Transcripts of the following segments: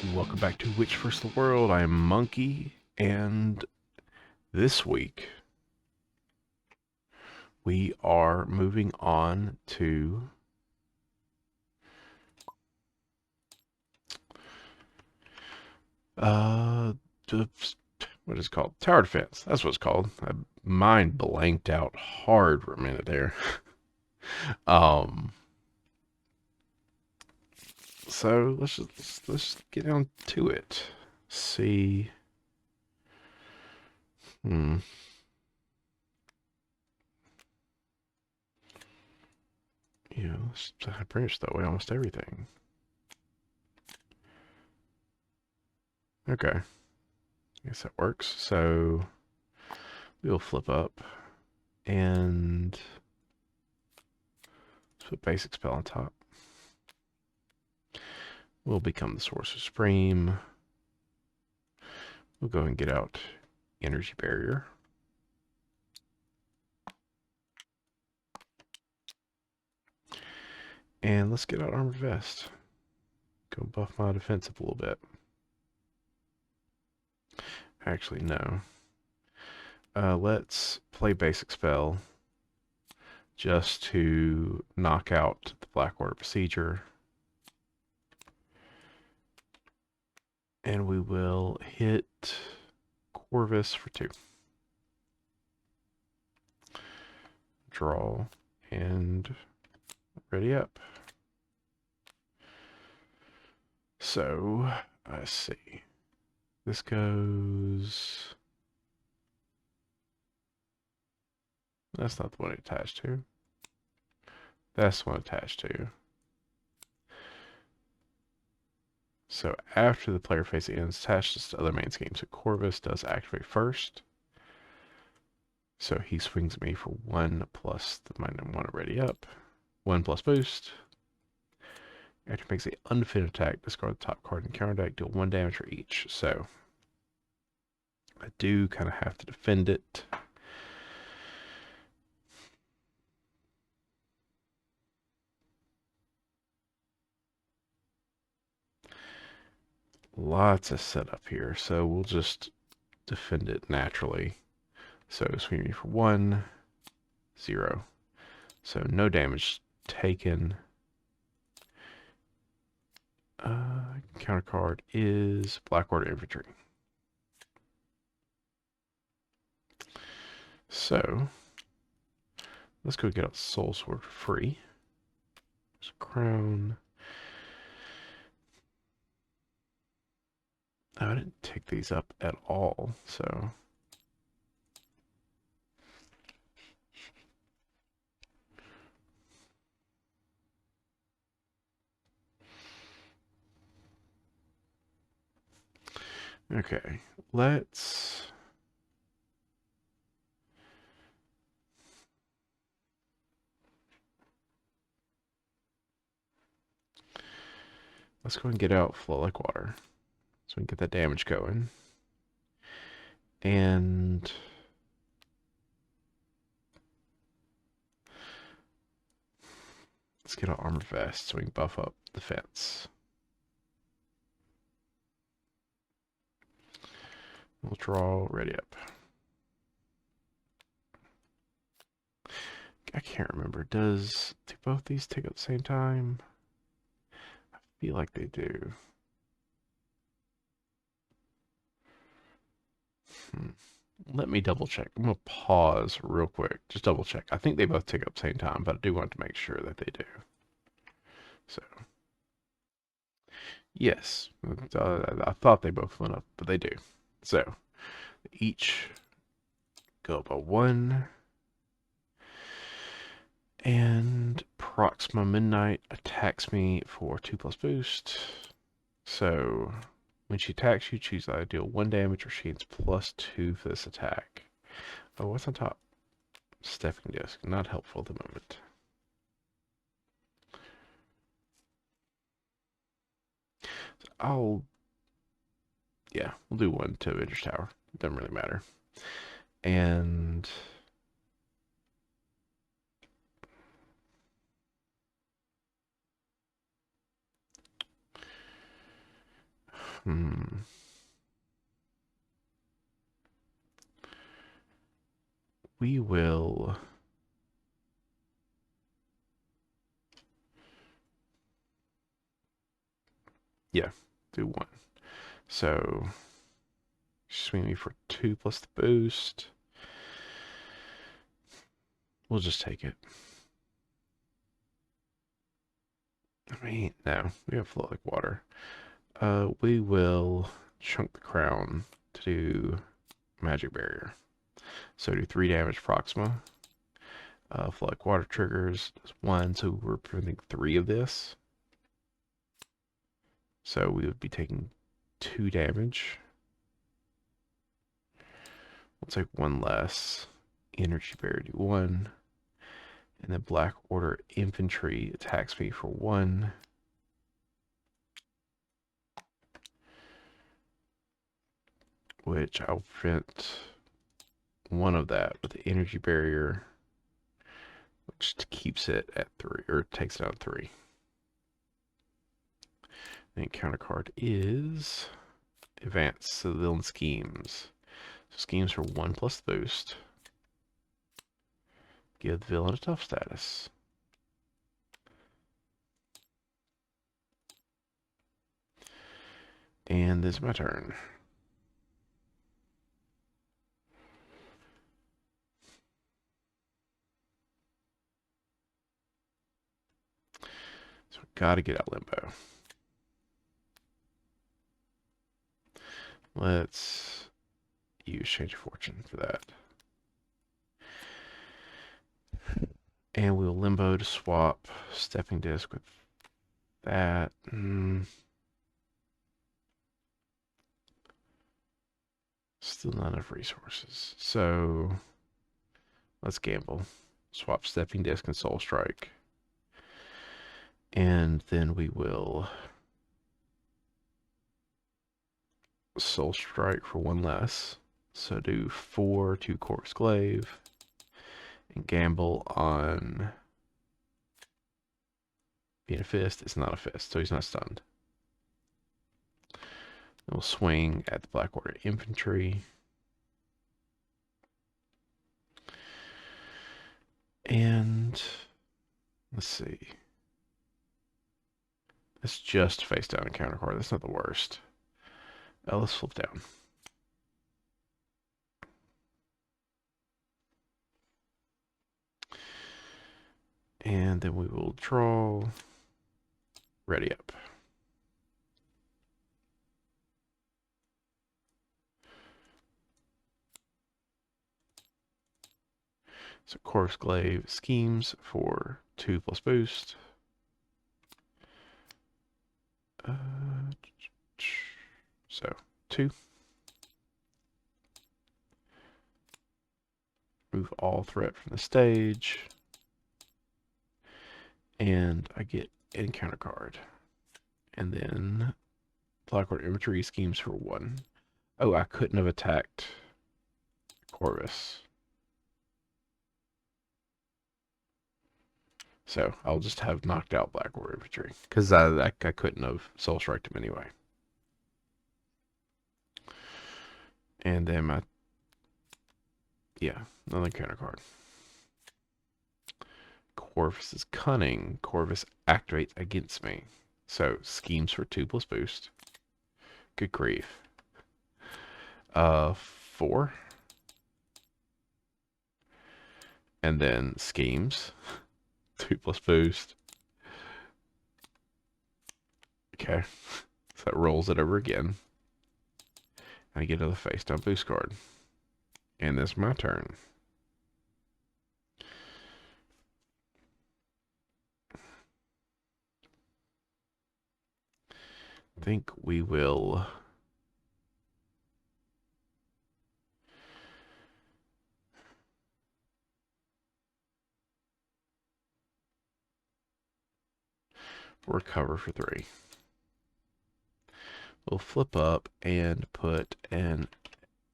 Welcome back to Witch vs. the World. I am Monkey, and this week we are moving on to uh the, what is it called? Tower Defense. That's what it's called. My mind blanked out hard for a minute there. um so let's get down to it. See. Hmm. You know, I pretty much that way almost everything. Okay. I guess that works. So we'll flip up and put basic spell on top. We'll become the Sorcerer Supreme. We'll go and get out Energy Barrier. And let's get out Armor Vest. Go buff my defensive a little bit. Actually, no. Let's play basic spell just to knock out the Black Order Procedure. And we will hit Corvus for 2. Draw and ready up. So, let's see. This goes... That's not the one attached to. That's the one attached to. So after the player phase ends, attached to other main scheme. So Corvus does activate first. So he swings me for 1 plus the -1 already up. 1 plus boost. After it makes an unfit attack, discard the top card in counter deck, deal 1 damage for each. So I do kind of have to defend it. Lots of setup here, so we'll just defend it naturally. So swing me for 1, 0. So no damage taken. Counter card is Black Order Infantry. So let's go get out Soul Sword for free. There's a crown. Oh, I didn't take these up at all, so. Okay, let's go and get out Flow Like Water so we can get that damage going. And let's get an Armor Vest so we can buff up defense. We'll draw, ready up. I can't remember. Do both these take at the same time? I feel like they do. Let me double check. I'm going to pause real quick. Just double check. I think they both take up the same time, but I do want to make sure that they do. So, yes. I thought they both went up, but they do. So, each go up a 1. And Proxima Midnight attacks me for 2 plus boost. So, when she attacks you, choose either deal 1 damage or she gains +2 for this attack. Oh, what's on top? Stepping Disc. Not helpful at the moment. So yeah, we'll do 1 to Avengers Tower. Doesn't really matter. And We will... Yeah, do 1. So, swing me for 2 plus the boost. We'll just take it. I mean, no, we have flow like water. We will chunk the crown to do magic barrier. So do 3 damage Proxima. Flow like water triggers does 1, so we're preventing 3 of this. So we would be taking 2 damage. We'll take 1 less. Energy barrier do 1. And then Black Order Infantry attacks me for 1. Which I'll prevent 1 of that with the energy barrier, which keeps it at 3, or takes it out 3. Then counter card is Advanced Civilian Schemes. So schemes for 1 plus boost. Give the villain a tough status. And this is my turn. So gotta get out limbo. Let's use Change of Fortune for that. And we'll limbo to swap Stepping Disc with that. Still not enough resources. So let's gamble. Swap Stepping Disc and Soul Strike. And then we will Soul Strike for 1 less. So do 4 to Corpse Glaive. And gamble on being a fist. It's not a fist, so he's not stunned. Then we'll swing at the Black Order Infantry. And let's see. It's just face down and counter card. That's not the worst. Let's flip down. And then we will draw. Ready up. So Corpse Glaive schemes for 2 plus boost. So 2. Move all threat from the stage. And I get encounter card. And then Black Order Infantry schemes for 1. Oh, I couldn't have attacked Corvus. So I'll just have knocked out Black Order Infantry. Because I couldn't have Soul Striked him anyway. And then my... Yeah, another counter card. Corvus is cunning. Corvus activates against me. So schemes for 2 plus boost. Good grief. 4. And then schemes. 2 plus boost. Okay. So that rolls it over again. And I get another face down boost card. And that's my turn. I think we will... recover for 3. We'll flip up and put an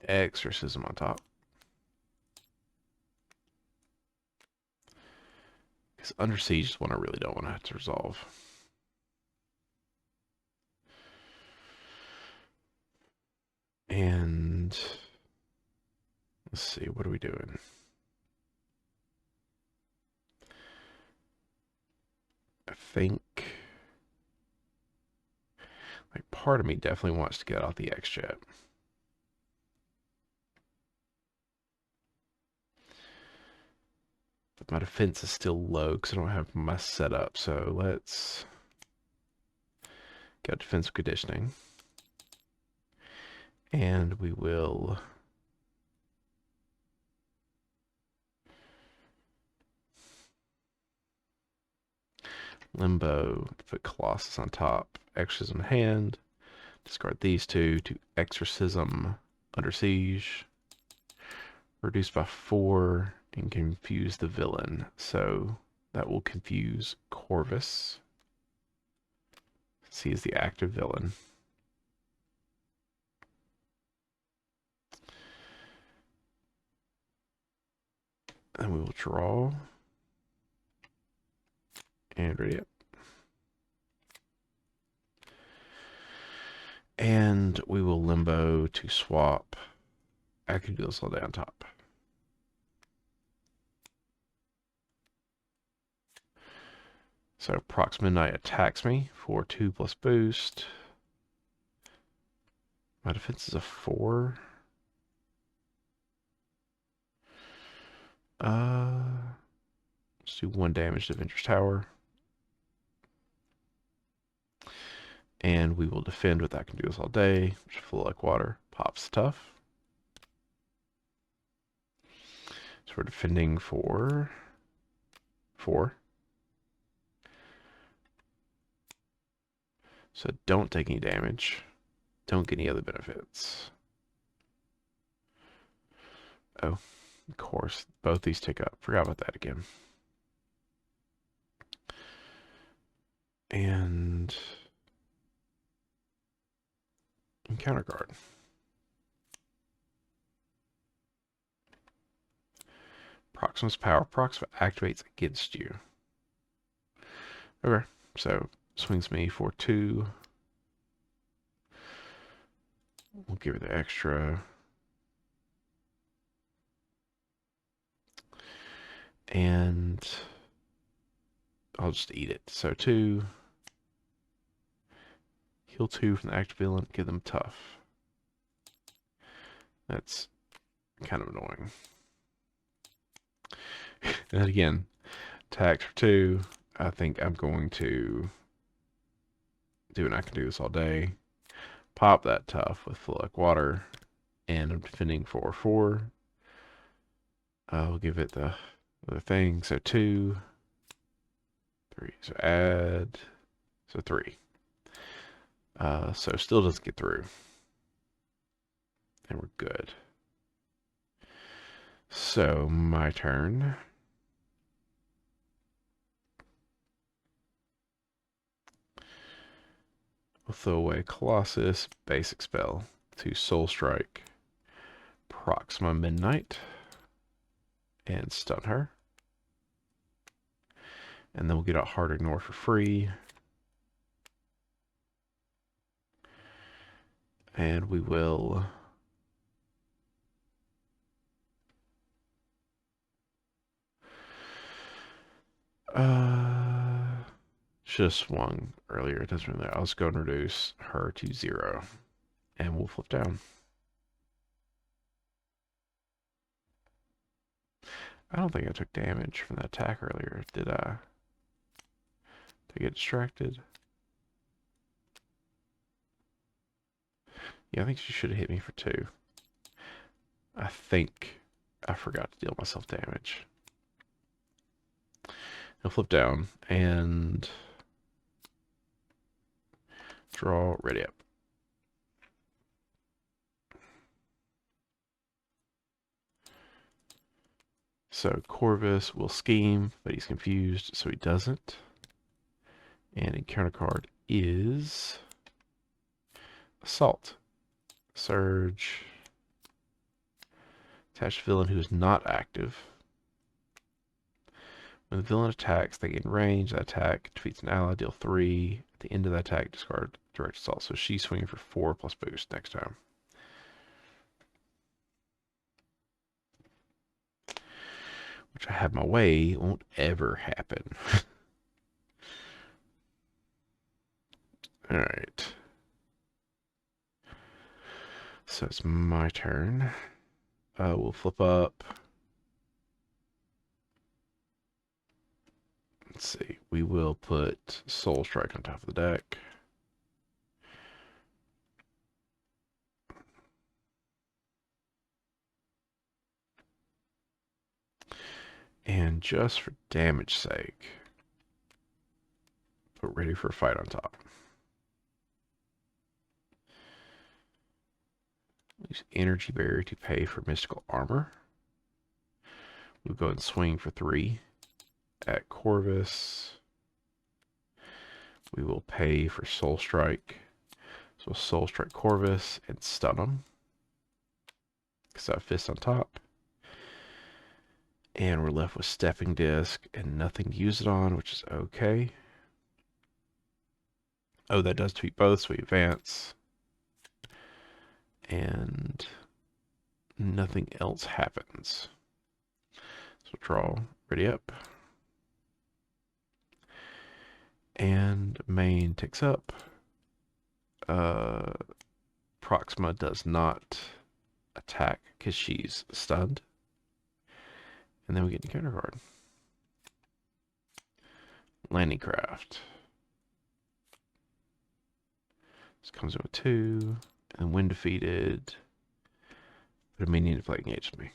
exorcism on top. Because Under Siege is one I really don't want to have to resolve. And let's see, what are we doing? I think like part of me definitely wants to get out the X-Jet. But my defense is still low because I don't have my setup. So let's get defensive conditioning. And we will limbo, put Colossus on top, exorcism hand, discard these two to exorcism under siege, reduce by 4, and confuse the villain. So that will confuse Corvus. He is the active villain. And we will draw. And ready up. And we will limbo to swap active deal slow down top. So Prox Midnight attacks me for 2 plus boost. My defense is a 4. Let's do 1 damage to Ventress Tower. And we will defend with I can do this all day, which flow like water. Pops tough. So we're defending for 4. So don't take any damage. Don't get any other benefits. Oh, of course, both these tick up. Forgot about that again. And encounter card. Proximus power. Proxima activates against you. Okay, so swings me for 2. We'll give it the extra. And I'll just eat it. So 2. Heal 2 from the active villain. Give them tough. That's kind of annoying. And again, attacks for 2. I think I'm going to do and I can do this all day. Pop that tough with flow like water. And I'm defending for 4. I'll give it the other thing. So 2, 3. So add. So 3. So still doesn't get through. And we're good. So my turn. We'll throw away Colossus, basic spell, to Soul Strike, Proxima Midnight, and stun her. And then we'll get out Hard Ignore for free. And we will should have swung earlier. It doesn't really matter. I'll just go and reduce her to 0. And we'll flip down. I don't think I took damage from that attack earlier. Did I? Did I get distracted? Yeah, I think she should have hit me for 2. I think I forgot to deal myself damage. I'll flip down and draw, ready up. So Corvus will scheme, but he's confused, so he doesn't. And encounter card is Assault. Surge. Attach villain who is not active. When the villain attacks, they gain range. That attack defeats an ally, deal 3. At the end of that attack, discard direct assault. So she's swinging for 4 plus boost next time. which I have my way, won't ever happen. Alright. So it's my turn. We'll flip up. Let's see. We will put Soul Strike on top of the deck. And just for damage sake, put Ready for a Fight on top. Use Energy Barrier to pay for Mystical Armor. We'll go and swing for 3 at Corvus. We will pay for Soul Strike. So we'll Soul Strike Corvus and stun him. Because I have Fist on top. And we're left with Stepping Disc and nothing to use it on, which is okay. Oh, that does tweak both, so we advance. And nothing else happens. So draw, ready up. And main ticks up. Proxima does not attack because she's stunned. And then we get a counter card. Landing Craft. This comes in with 2. And when defeated, put a minion to play against me.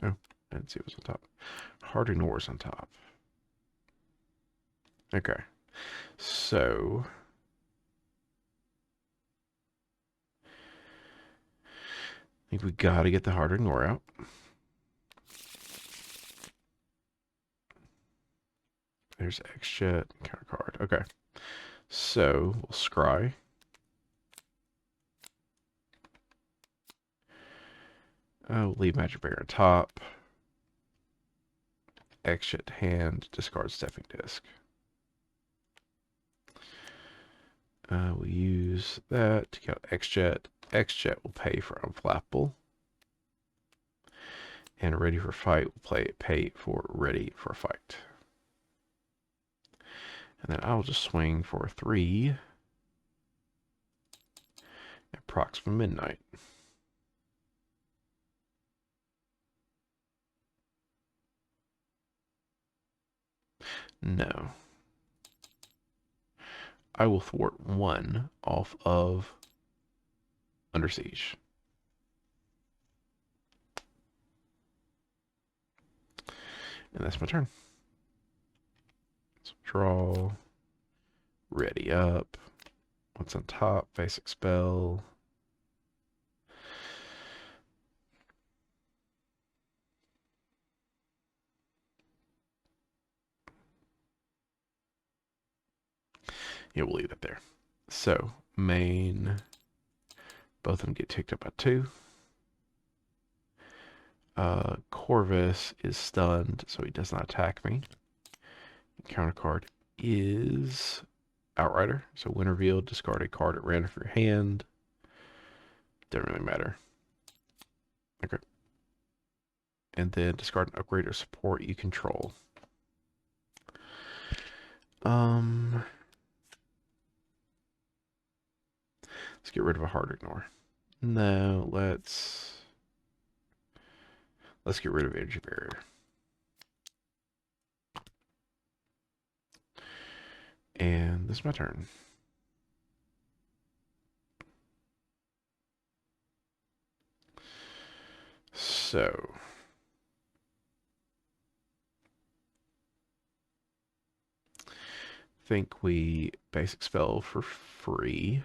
Oh, I didn't see what was on top. Heart Ignores on top. Okay. So I think we gotta get the Heart Ignore out. There's X-Jet, counter card. Okay. So we'll scry. We'll leave Magic Barrier on top. X-Jet hand, discard Stepping Disc. We'll use that to get X-Jet. X-Jet will pay for Unflappable. And Ready for Fight will pay for Ready for Fight. And then I'll just swing for 3 at Proxima Midnight. No. I will thwart 1 off of Under Siege. And that's my turn. So draw. Ready up. What's on top? Basic spell. Yeah, we'll leave it there. So, main. Both of them get ticked up by 2. Corvus is stunned, so he does not attack me. Counter card is Outrider. So when revealed, discard a card at random from your hand. Doesn't really matter. Okay. And then discard an upgrade or support you control. Let's get rid of a Heart Ignore. No, let's get rid of Energy Barrier. And this is my turn. So think we basic spell for free.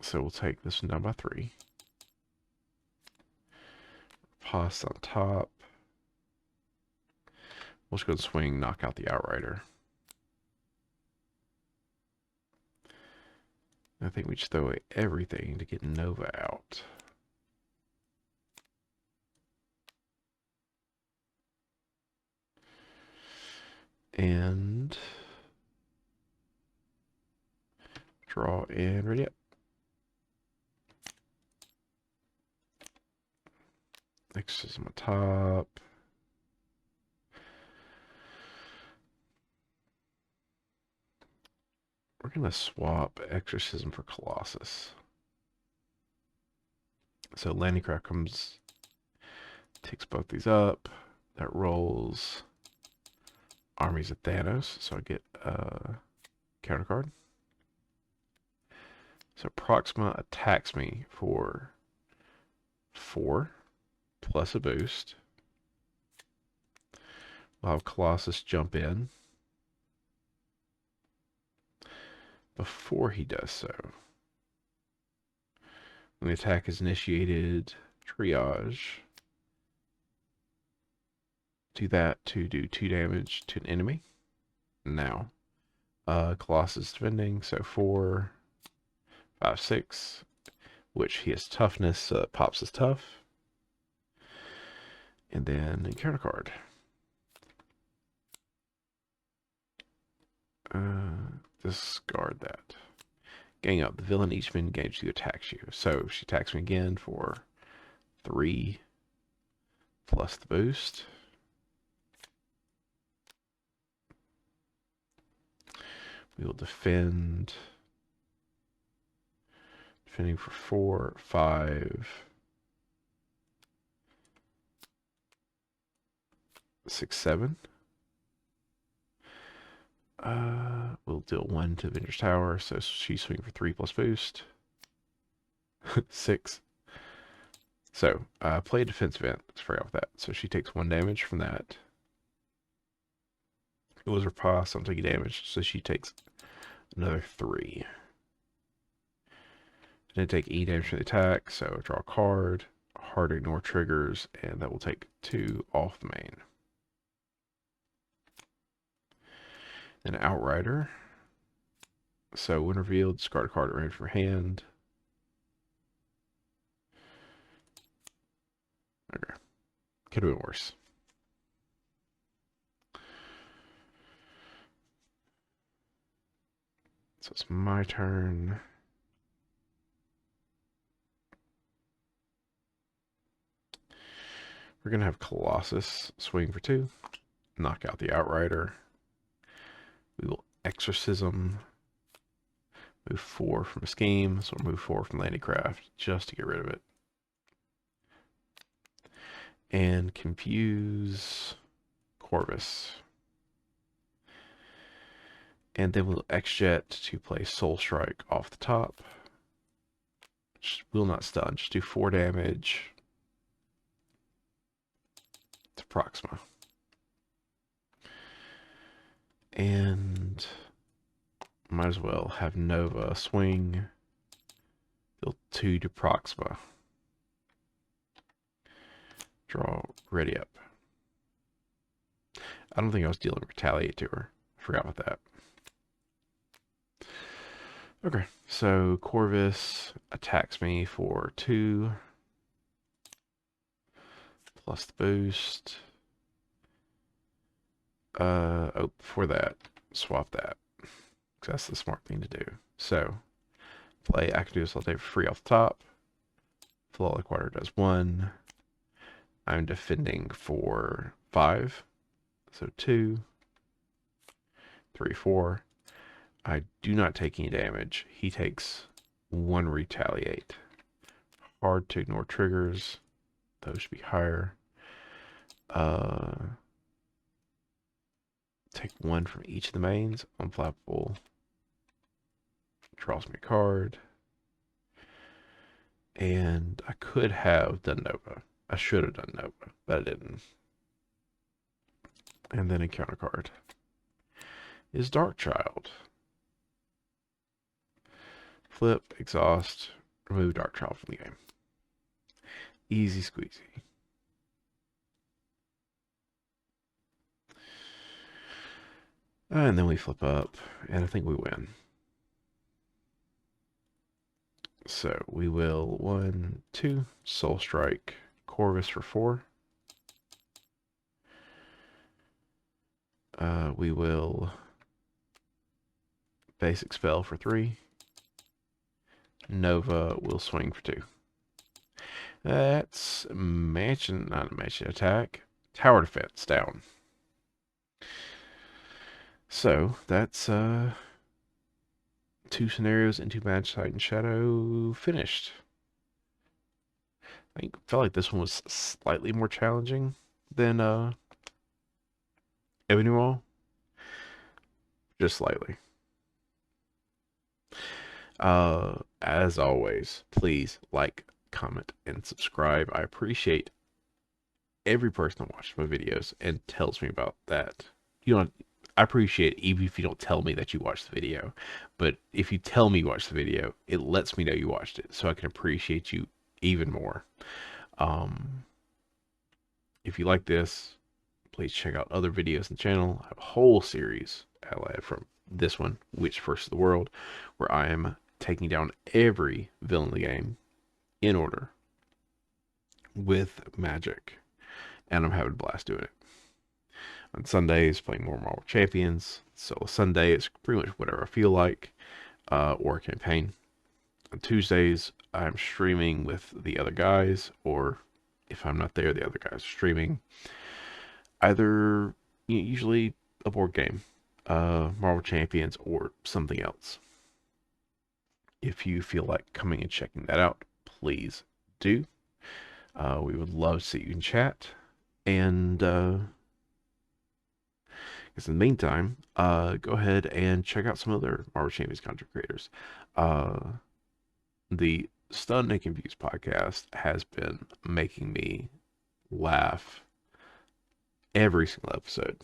So we'll take this one down by 3. Pass on top. We'll just go and swing, knock out the Outrider. I think we just throw away everything to get Nova out. And and ready up. Exorcism on top. We're going to swap Exorcism for Colossus. So Landicraft comes, takes both these up. That rolls Armies of Thanos, so I get a counter card. So Proxima attacks me for 4 plus a boost. We'll have Colossus jump in before he does so. When the attack is initiated, triage. Do that to do 2 damage to an enemy. Now, Colossus defending, so 4, 5, 6, which he has toughness, so it pops as tough. And then encounter card. Discard that. Gang up. The villain each been engaged who attacks you. So she attacks me again for 3 plus the boost. We will defend. Defending for 4, 5, 6, 7. We'll deal 1 to Avenger's Tower, so she's swinging for 3 plus boost. 6. So, play a defense event. Let's figure out that. So she takes 1 damage from that. It was her pass, I'm taking damage, so she takes another 3. Didn't take E damage from the attack, so draw a card, hard ignore triggers, and that will take 2 off the main. Then Outrider. So when revealed, discard a card at random from your hand. Okay. Could have been worse. So it's my turn. We're going to have Colossus swing for 2. Knock out the Outrider. We will Exorcism. Move 4 from a scheme, so we'll move 4 from Landicraft just to get rid of it. And confuse Corvus. And then we'll X-Jet to play Soul Strike off the top. Just will not stun, just do 4 damage to Proxima. And might as well have Nova swing, deal 2 to Proxima. Draw, ready up. I don't think I was dealing Retaliate to her. I forgot about that. Okay, so Corvus attacks me for 2 plus the boost. Before that, swap that, because that's the smart thing to do. So, play I can do this all day for free off the top. Flawless Water does 1. I'm defending for 5. So 2, 3, 4. I do not take any damage. He takes 1 retaliate. Hard to ignore triggers. Those should be higher. Take 1 from each of the mains. Unflappable. Draws me a card. And I could have done Nova. I should have done Nova, but I didn't. And then a counter card is Darkchild. Flip, exhaust, remove Darkchild from the game. Easy squeezy. And then we flip up, and I think we win. So we will 1, 2, Soul Strike, Corvus for 4. We will basic spell for 3. Nova will swing for 2. That's mansion, not a mansion attack. Tower defense down. So that's 2 scenarios into Mad Titan Shadow finished. I felt like this one was slightly more challenging than Ebony Wall, just slightly. As always, please like, comment, and subscribe. I appreciate every person that watches my videos and tells me about that. You know, I appreciate it even if you don't tell me that you watched the video. But if you tell me you watched the video, it lets me know you watched it, so I can appreciate you even more. If you like this, please check out other videos on the channel. I have a whole series from this one, Witch vs. the World, where I am taking down every villain in the game in order with magic, and I'm having a blast doing it. On Sundays, playing more Marvel Champions. So Sunday is pretty much whatever I feel like, or a campaign. On Tuesdays, I'm streaming with the other guys, or if I'm not there, the other guys are streaming. Either, usually a board game, Marvel Champions, or something else. If you feel like coming and checking that out, please do. We would love to see you in chat. And because in the meantime, go ahead and check out some other Marvel Champions content creators. The Stunned and Confused podcast has been making me laugh every single episode.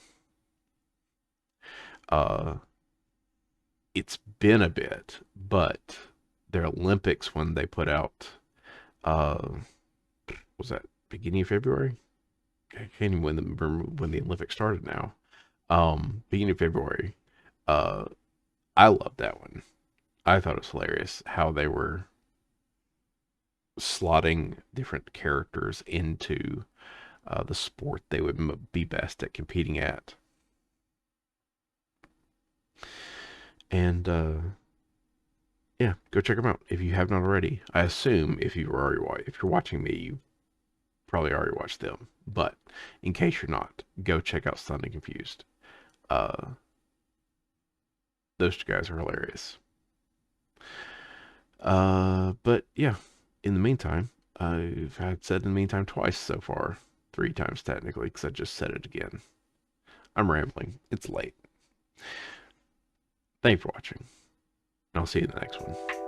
It's been a bit, but their Olympics when they put out, was that beginning of February? I can't even remember when the Olympics started now. Beginning of February. I loved that one. I thought it was hilarious how they were slotting different characters into the sport they would be best at competing at. And yeah, go check them out if you have not already. I assume if you're watching me, you probably already watched them. But in case you're not, go check out Stunned and Confused. Those two guys are hilarious. But yeah, in the meantime, I've said in the meantime twice so far. 3 times technically, because I just said it again. I'm rambling. It's late. Thanks for watching. I'll see you in the next one.